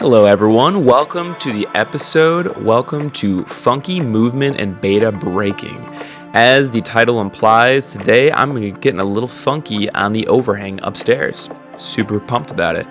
Hello everyone, welcome to the episode. Welcome to Funky Movement and Beta Breaking. As the title implies, today I'm going to be getting a little funky on the overhang upstairs. Super pumped about it.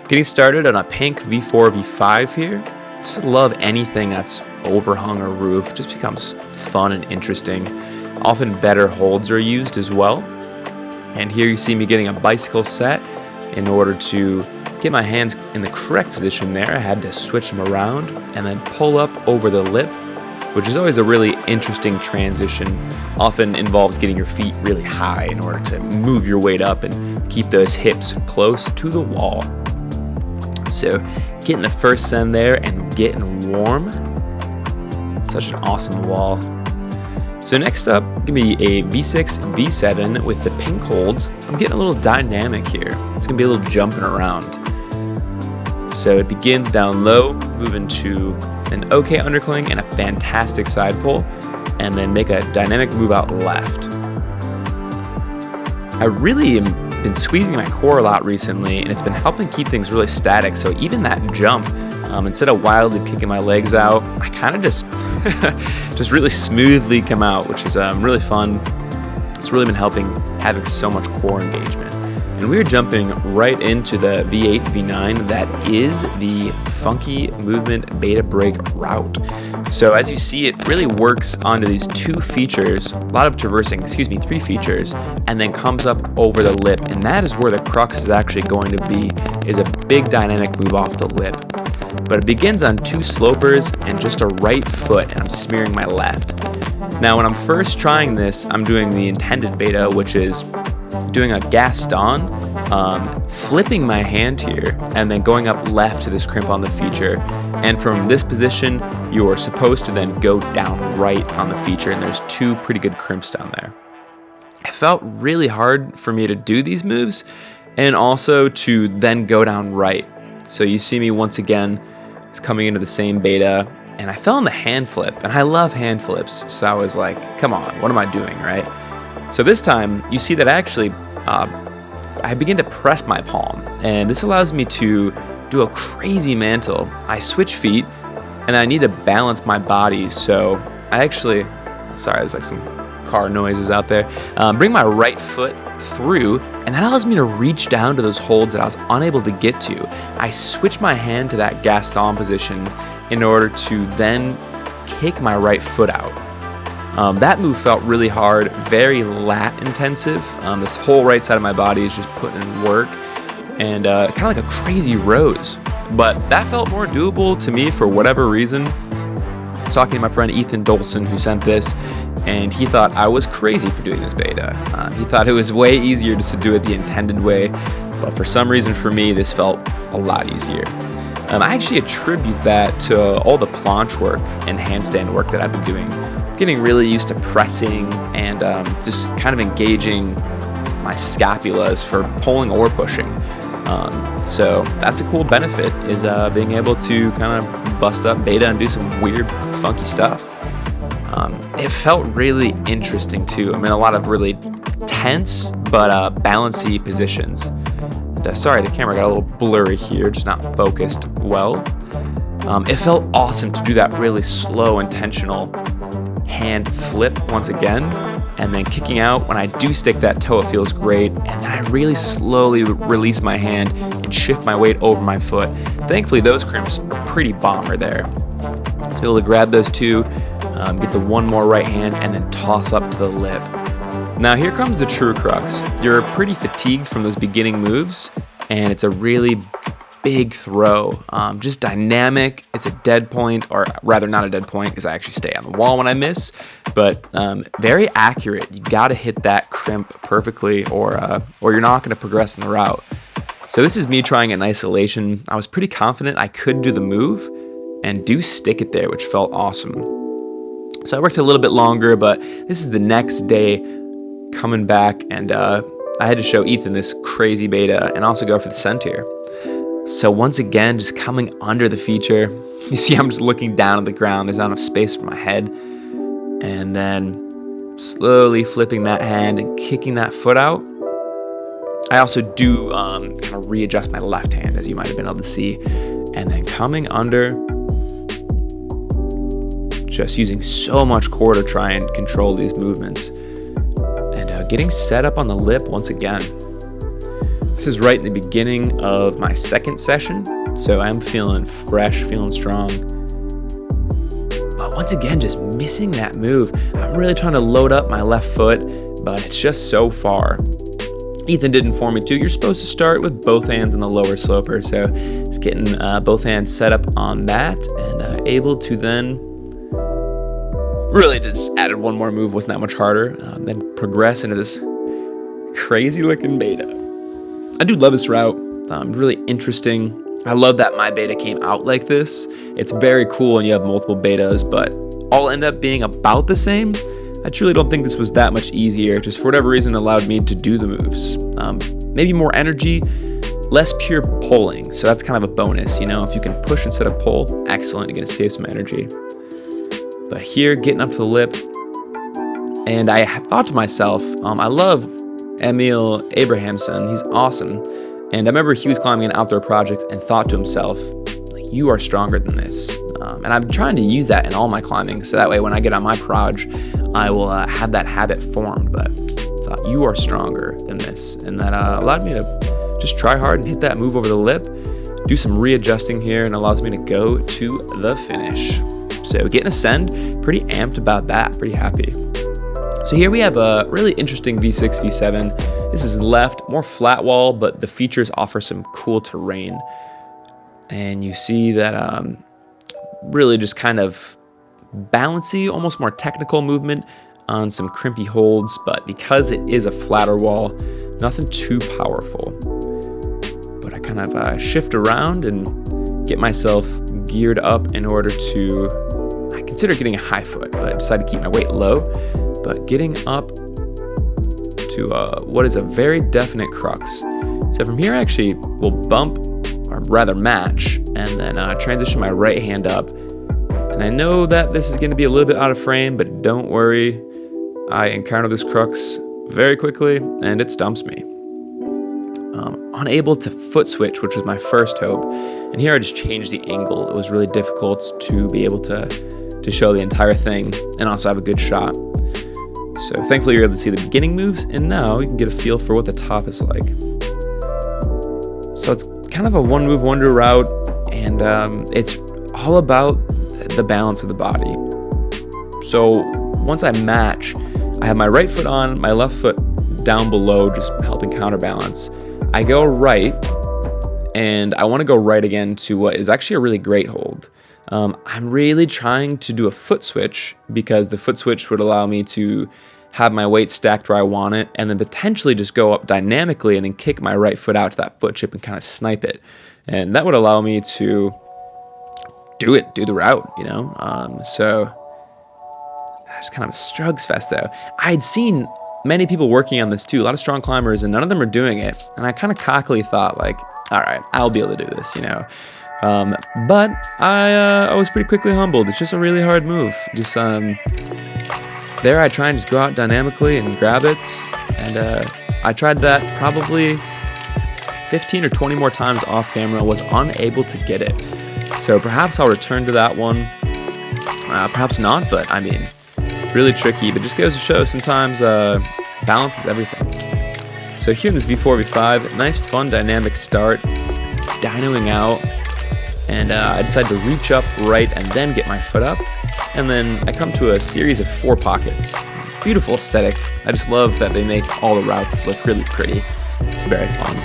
Getting started on a pink V4, V5 here. Just love anything that's overhung or roof. Just becomes fun and interesting. Often better holds are used as well. And here you see me getting a bicycle set. In order to get my hands in the correct position there, I had to switch them around and then pull up over the lip, which is always a really interesting transition. Often involves getting your feet really high in order to move your weight up and keep those hips close to the wall. So getting the first send there and getting warm. Such an awesome wall. So next up, give me a V6, V7 with the pink holds. I'm getting a little dynamic here. It's gonna be a little jumping around. So it begins down low, moving to an okay undercling and a fantastic side pull, and then make a dynamic move out left. I really am been squeezing my core a lot recently, and it's been helping keep things really static. So even that jump, instead of wildly kicking my legs out, I kind of just really smoothly come out, which is really fun. It's really been helping having so much core engagement. And we're jumping right into the V8, V9. That is the Funky Movement Beta Break route. So as you see, it really works onto these two features, a lot of traversing, three features, and then comes up over the lip. And that is where the crux is actually going to be, is a big dynamic move off the lip. But it begins on two slopers and just a right foot, and I'm smearing my left. Now when I'm first trying this, I'm doing the intended beta, which is doing a Gaston, flipping my hand here, and then going up left to this crimp on the feature. And from this position, you're supposed to then go down right on the feature, and there's two pretty good crimps down there. It felt really hard for me to do these moves, and also to then go down right. So you see me once again coming into the same beta, and I fell in the hand flip, and I love hand flips, so I was like, come on, what am I doing, right? So this time, you see that I begin to press my palm, and this allows me to do a crazy mantle. I switch feet, and I need to balance my body, so I actually, sorry, there's like some car noises out there, bring my right foot through, and that allows me to reach down to those holds that I was unable to get to. I switch my hand to that Gaston position in order to then kick my right foot out. That move felt really hard, very lat intensive. This whole right side of my body is just putting in work, and kind of like a crazy rose. But that felt more doable to me for whatever reason. I was talking to my friend Ethan Dolson, who sent this, and he thought I was crazy for doing this beta. He thought it was way easier just to do it the intended way, but for some reason for me, this felt a lot easier. I actually attribute that to all the planche work and handstand work that I've been doing. Getting really used to pressing and just kind of engaging my scapulas for pulling or pushing. So that's a cool benefit, is being able to kind of bust up beta and do some weird, funky stuff. It felt really interesting too. I'm in a lot of really tense but balancy positions. And, sorry, the camera got a little blurry here, just not focused well. It felt awesome to do that really slow, intentional hand flip once again, and then kicking out. When I do stick that toe, it feels great, and then I really slowly release my hand and shift my weight over my foot. Thankfully, those crimps are pretty bomber there. To be able to grab those two, get the one more right hand, and then toss up to the lip. Now here comes the true crux. You're pretty fatigued from those beginning moves, and it's a really big throw, just dynamic. It's a dead point, or rather not a dead point, because I actually stay on the wall when I miss, but very accurate. You gotta hit that crimp perfectly, or you're not gonna progress in the route. So this is me trying in isolation. I was pretty confident I could do the move, and do stick it there, which felt awesome. So I worked a little bit longer, but this is the next day coming back, and I had to show Ethan this crazy beta and also go for the center. So once again, just coming under the feature. You see I'm just looking down at the ground. There's not enough space for my head. And then slowly flipping that hand and kicking that foot out. I also do kind of readjust my left hand, as you might have been able to see, and then coming under, just using so much core to try and control these movements, and getting set up on the lip once again. This is right in the beginning of my second session, so I'm feeling fresh, feeling strong. But once again, just missing that move. I'm really trying to load up my left foot, but it's just so far. Ethan did inform me too, you're supposed to start with both hands on the lower sloper, so just getting both hands set up on that, and able to then really just added one more move, wasn't that much harder, then progress into this crazy looking beta. I do love this route, really interesting. I love that my beta came out like this. It's very cool when you have multiple betas, but all end up being about the same. I truly don't think this was that much easier, just for whatever reason allowed me to do the moves. Maybe more energy, less pure pulling, so that's kind of a bonus, you know, if you can push instead of pull, excellent, you're gonna save some energy. But here, getting up to the lip, and I thought to myself, I love Emil Abrahamson, he's awesome, and I remember he was climbing an outdoor project and thought to himself, like, you are stronger than this. And I'm trying to use that in all my climbing, so that way when I get on my proj, I will have that habit formed, but thought you are stronger than this. And that allowed me to just try hard and hit that move over the lip, do some readjusting here, and allows me to go to the finish. So getting a send, pretty amped about that, pretty happy. So here we have a really interesting V6, V7. This is left, more flat wall, but the features offer some cool terrain. And you see that really just kind of bouncy, almost more technical movement on some crimpy holds, but because it is a flatter wall, nothing too powerful. But I kind of shift around and get myself geared up in order to, I consider getting a high foot, but I decided to keep my weight low, but getting up to what is a very definite crux. So from here I actually will bump, or rather match, and then transition my right hand up. And I know that this is going to be a little bit out of frame, but don't worry. I encounter this crux very quickly, and it stumps me. Unable to foot switch, which was my first hope. And here I just changed the angle. It was really difficult to be able to show the entire thing and also have a good shot. So thankfully you're able to see the beginning moves, and now you can get a feel for what the top is like. So it's kind of a one move wonder route, and it's all about the balance of the body. So once I match, I have my right foot on, my left foot down below, just helping counterbalance. I go right, and I want to go right again to what is actually a really great hold. I'm really trying to do a foot switch, because the foot switch would allow me to have my weight stacked where I want it, and then potentially just go up dynamically and then kick my right foot out to that foot chip and kind of snipe it. And that would allow me to do the route, you know? So it's kind of a strugs fest though. I'd seen many people working on this too, a lot of strong climbers, and none of them are doing it. And I kind of cockily thought like, all right, I'll be able to do this, you know? But I was pretty quickly humbled. It's just a really hard move. Just there I try and just go out dynamically and grab it. And I tried that probably 15 or 20 more times off camera, was unable to get it. So perhaps I'll return to that one, perhaps not, but I mean, really tricky, but just goes to show sometimes balance is everything. So here in this V4, V5, nice fun dynamic start, dynoing out, and I decide to reach up right and then get my foot up, and then I come to a series of 4 pockets. Beautiful aesthetic. I just love that they make all the routes look really pretty. It's very fun.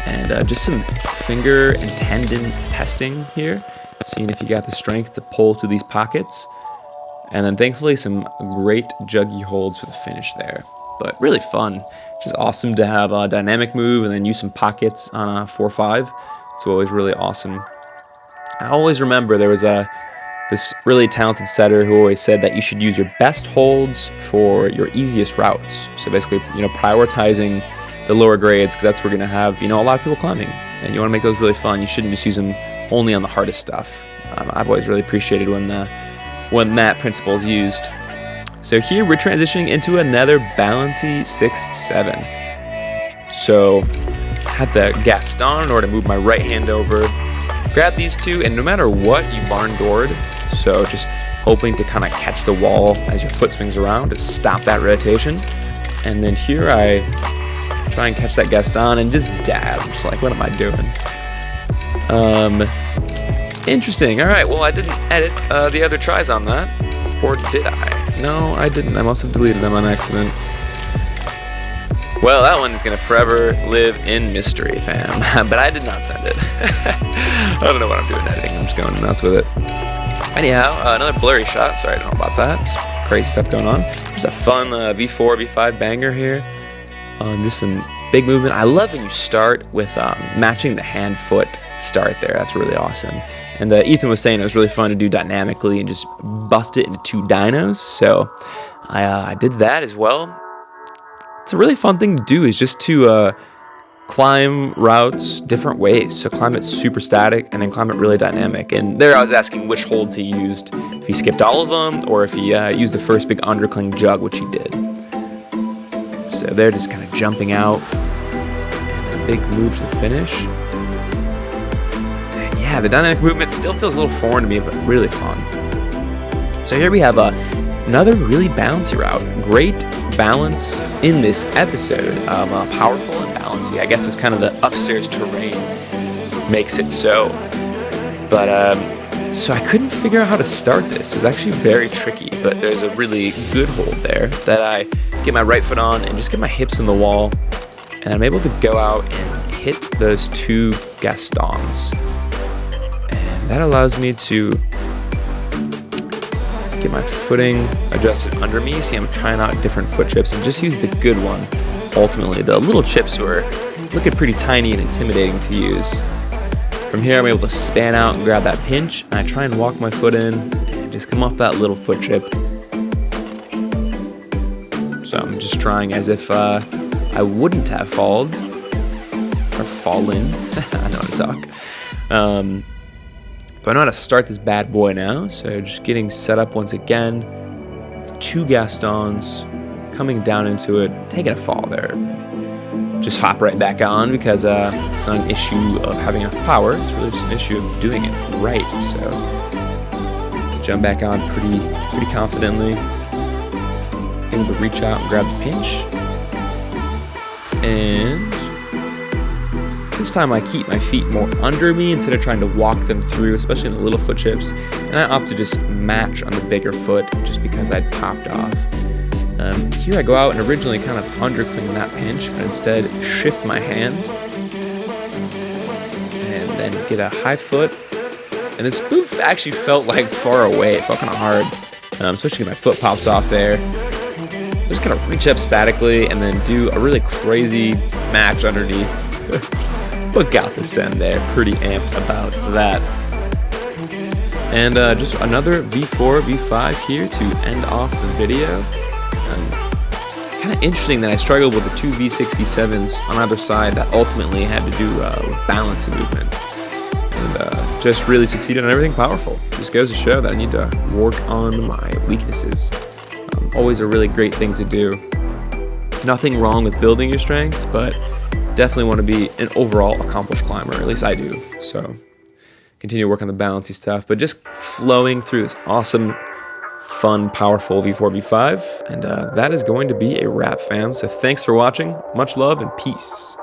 And just some finger and tendon testing here, seeing if you got the strength to pull through these pockets. And then thankfully some great juggy holds for the finish there. But really fun. Just awesome to have a dynamic move and then use some pockets on a 4-5. It's always really awesome. I always remember there was this really talented setter who always said that you should use your best holds for your easiest routes. So basically, you know, prioritizing the lower grades, because that's where we're going to have, you know, a lot of people climbing, and you want to make those really fun. You shouldn't just use them only on the hardest stuff. I've always really appreciated when that principle is used. So here we're transitioning into another balancy 6-7. So I had the Gaston in order to move my right hand over, grab these two, and no matter what, you barn doored. So just hoping to kind of catch the wall as your foot swings around to stop that rotation. And then here I try and catch that Gaston and just dab. Just like, what am I doing? Interesting. All right, well, I didn't edit the other tries on that. Or did I? No, I didn't. I must have deleted them on accident. Well, that one is going to forever live in mystery, fam. But I did not send it. I don't know what I'm doing editing. I'm just going nuts with it. Anyhow, another blurry shot. Sorry, I don't know about that. Just crazy stuff going on. There's a fun V4, V5 banger here. Just some big movement. I love when you start with matching the hand-foot start there. That's really awesome. And Ethan was saying it was really fun to do dynamically and just bust it into 2 dynos. So I did that as well. It's a really fun thing to do, is just to climb routes different ways. So climb it super static and then climb it really dynamic. And there I was asking which holds he used, if he skipped all of them or if he used the first big undercling jug, which he did. So they're just kind of jumping out, and a big move to the finish. And yeah, the dynamic movement still feels a little foreign to me, but really fun. So here we have another really bouncy route. Great balance in this episode. Powerful and bouncy. I guess it's kind of the upstairs terrain makes it so. But so I couldn't figure out how to start this. It was actually very tricky, but there's a really good hold there that I get my right foot on and just get my hips in the wall, and I'm able to go out and hit those 2 Gastons. And that allows me to get my footing adjusted under me. See, I'm trying out different foot chips and just use the good one. Ultimately, the little chips were looking pretty tiny and intimidating to use. From here, I'm able to span out and grab that pinch, and I try and walk my foot in and just come off that little foot chip. So I'm just trying as if I wouldn't have fallen. I know how to talk. But I know how to start this bad boy now, so just getting set up once again. 2 Gastons, coming down into it, taking a fall there. Just hop right back on because it's not an issue of having enough power, it's really just an issue of doing it right. So jump back on pretty confidently, able to reach out and grab the pinch. And this time I keep my feet more under me instead of trying to walk them through, especially in the little foot chips. And I opt to just match on the bigger foot just because I'd popped off. Here I go out and originally kind of undercling that pinch, but instead shift my hand and then get a high foot. And this move actually felt like far away. It felt kind of hard, especially when my foot pops off there. Just kind of reach up statically and then do a really crazy match underneath. But got the send there. Pretty amped about that. And just another V4, V5 here to end off the video. Kind of interesting that I struggled with the 2 V6, V7s on either side that ultimately had to do with balance and movement. And just really succeeded on everything powerful. Just goes to show that I need to work on my weaknesses. Always a really great thing to do. Nothing wrong with building your strengths, but definitely want to be an overall accomplished climber. At least I do. So continue to work on the balancey stuff, but just flowing through this awesome, fun, powerful V4, V5. And that is going to be a wrap, fam. So thanks for watching. Much love and peace.